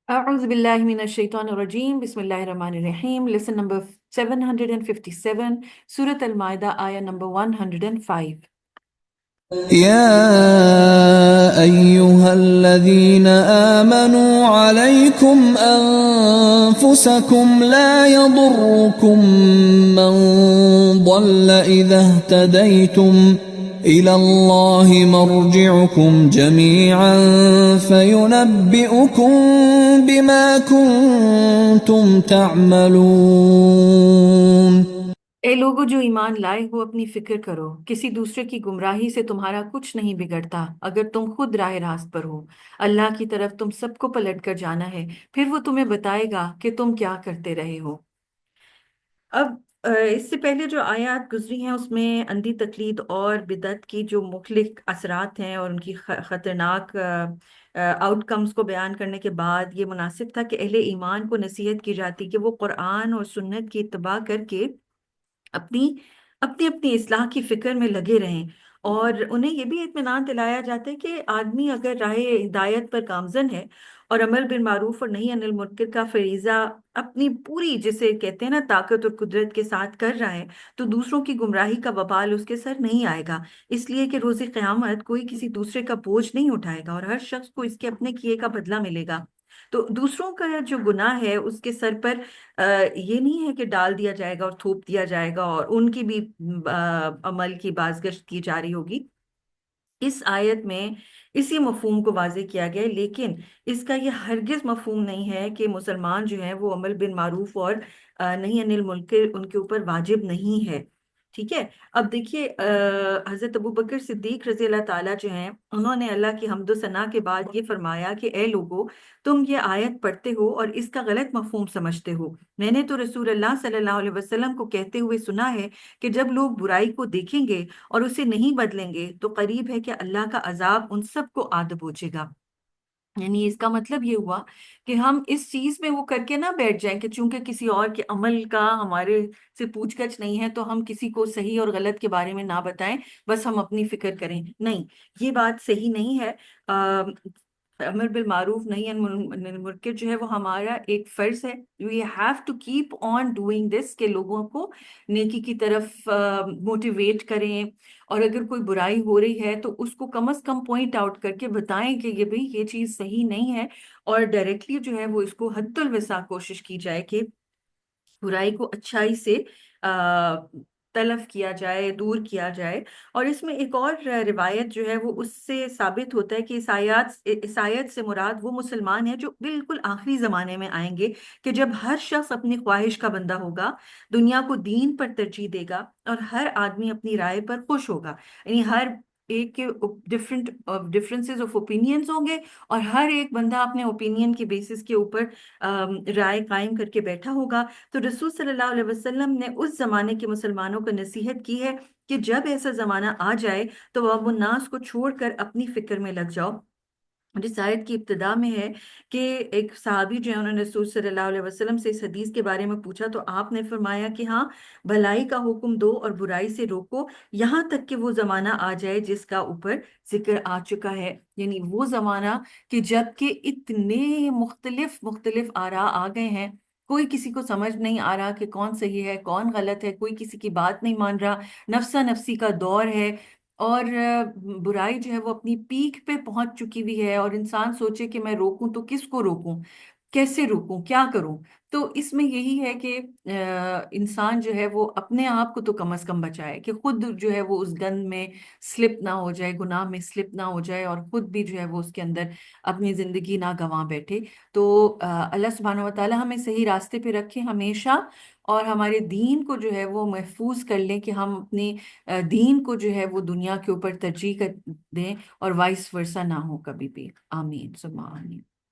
أعوذ بالله من الشيطان الرجيم بسم الله الرحمن الرحيم. Lesson number 757, Surah Al-Ma'idah, ayah number 105. يا أيها الذين آمنوا عليكم أنفسكم لا يضركم من ضل إذا اهتديتم إلى الله مرجعكم جميعا فينبئكم بما كنتم تعملون. اے لوگو جو ایمان لائے ہو، اپنی فکر کرو، کسی دوسرے کی گمراہی سے تمہارا کچھ نہیں بگڑتا اگر تم خود راہ راست پر ہو۔ اللہ کی طرف تم سب کو پلٹ کر جانا ہے، پھر وہ تمہیں بتائے گا کہ تم کیا کرتے رہے ہو۔ اب اس سے پہلے جو آیات گزری ہیں اس میں اندھی تقلید اور بدعت کی جو مختلف اثرات ہیں اور ان کی خطرناک آؤٹ کمز کو بیان کرنے کے بعد یہ مناسب تھا کہ اہل ایمان کو نصیحت کی جاتی کہ وہ قرآن اور سنت کی اتباع کر کے اپنی اپنی اصلاح کی فکر میں لگے رہیں، اور انہیں یہ بھی اطمینان دلایا جاتا ہے کہ آدمی اگر راہ ہدایت پر گامزن ہے اور عمل بالمعروف اور نہی عن المنکر کا فریضہ اپنی پوری، جسے کہتے ہیں نا، طاقت اور قدرت کے ساتھ کر رہا ہے، تو دوسروں کی گمراہی کا وبال اس کے سر نہیں آئے گا، اس لیے کہ روز قیامت کوئی کسی دوسرے کا بوجھ نہیں اٹھائے گا اور ہر شخص کو اس کے اپنے کیے کا بدلہ ملے گا۔ تو دوسروں کا جو گناہ ہے اس کے سر پر یہ نہیں ہے کہ ڈال دیا جائے گا اور تھوپ دیا جائے گا اور ان کی بھی عمل کی بازگشت کی جاری ہوگی۔ اس آیت میں اسی مفہوم کو واضح کیا گیا ہے، لیکن اس کا یہ ہرگز مفہوم نہیں ہے کہ مسلمان جو ہیں وہ عمل بالمعروف اور نہی عن المنکر ان کے اوپر واجب نہیں ہے۔ ٹھیک ہے، اب دیکھیے حضرت ابوبکر صدیق رضی اللہ تعالیٰ جو ہیں، انہوں نے اللہ کی حمد و ثنا کے بعد یہ فرمایا کہ اے لوگو، تم یہ آیت پڑھتے ہو اور اس کا غلط مفہوم سمجھتے ہو۔ میں نے تو رسول اللہ صلی اللہ علیہ وسلم کو کہتے ہوئے سنا ہے کہ جب لوگ برائی کو دیکھیں گے اور اسے نہیں بدلیں گے تو قریب ہے کہ اللہ کا عذاب ان سب کو آ دبوچے گا۔ یعنی اس کا مطلب یہ ہوا کہ ہم اس چیز میں وہ کر کے نہ بیٹھ جائیں کہ چونکہ کسی اور کے عمل کا ہمارے سے پوچھ گچھ نہیں ہے تو ہم کسی کو صحیح اور غلط کے بارے میں نہ بتائیں، بس ہم اپنی فکر کریں۔ نہیں، یہ بات صحیح نہیں ہے۔ امر بالمعروف نہیں عن المنکر جو ہے وہ ہمارا ایک فرض ہے۔ We have to keep on doing this, کہ لوگوں کو نیکی کی طرف موٹیویٹ کریں، اور اگر کوئی برائی ہو رہی ہے تو اس کو کم از کم پوائنٹ آؤٹ کر کے بتائیں کہ یہ بھئی یہ چیز صحیح نہیں ہے، اور ڈائریکٹلی جو ہے وہ اس کو حد الوسع کوشش کی جائے کہ برائی کو اچھائی سے تلف کیا جائے، دور کیا جائے۔ اور اس میں ایک اور روایت جو ہے وہ اس سے ثابت ہوتا ہے کہ اس آیت سے مراد وہ مسلمان ہیں جو بالکل آخری زمانے میں آئیں گے، کہ جب ہر شخص اپنی خواہش کا بندہ ہوگا، دنیا کو دین پر ترجیح دے گا، اور ہر آدمی اپنی رائے پر خوش ہوگا۔ یعنی ہر ایک کے ڈفرینسز آف اوپینینز ہوں گے، اور ہر ایک بندہ اپنے اوپینین کے بیسس کے اوپر رائے قائم کر کے بیٹھا ہوگا۔ تو رسول صلی اللہ علیہ وسلم نے اس زمانے کے مسلمانوں کو نصیحت کی ہے کہ جب ایسا زمانہ آ جائے تو اب الناس کو چھوڑ کر اپنی فکر میں لگ جاؤ۔ جس آیت کی ابتدا میں ہے کہ ایک صحابی جو ہے انہوں نے رسول صلی اللہ علیہ وسلم سے اس حدیث کے بارے میں پوچھا تو آپ نے فرمایا کہ ہاں، بھلائی کا حکم دو اور برائی سے روکو یہاں تک کہ وہ زمانہ آ جائے جس کا اوپر ذکر آ چکا ہے۔ یعنی وہ زمانہ کہ جب کہ اتنے مختلف آراء آ گئے ہیں، کوئی کسی کو سمجھ نہیں آ رہا کہ کون صحیح ہے کون غلط ہے، کوئی کسی کی بات نہیں مان رہا، نفسا نفسی کا دور ہے، اور برائی جو ہے وہ اپنی پیک پہ پہنچ چکی ہوئی ہے، اور انسان سوچے کہ میں روکوں تو کس کو روکوں، کیسے روکوں، کیا کروں۔ تو اس میں یہی ہے کہ انسان جو ہے وہ اپنے آپ کو تو کم از کم بچائے کہ خود جو ہے وہ اس گند میں سلپ نہ ہو جائے، گناہ میں سلپ نہ ہو جائے، اور خود بھی جو ہے وہ اس کے اندر اپنی زندگی نہ گنوا بیٹھے۔ تو اللہ سبحانہ و تعالی ہمیں صحیح راستے پہ رکھے ہمیشہ، اور ہمارے دین کو جو ہے وہ محفوظ کر لیں کہ ہم اپنے دین کو جو ہے وہ دنیا کے اوپر ترجیح دیں، اور وائس ورثہ نہ ہو کبھی بھی۔ آمین ثم آمین۔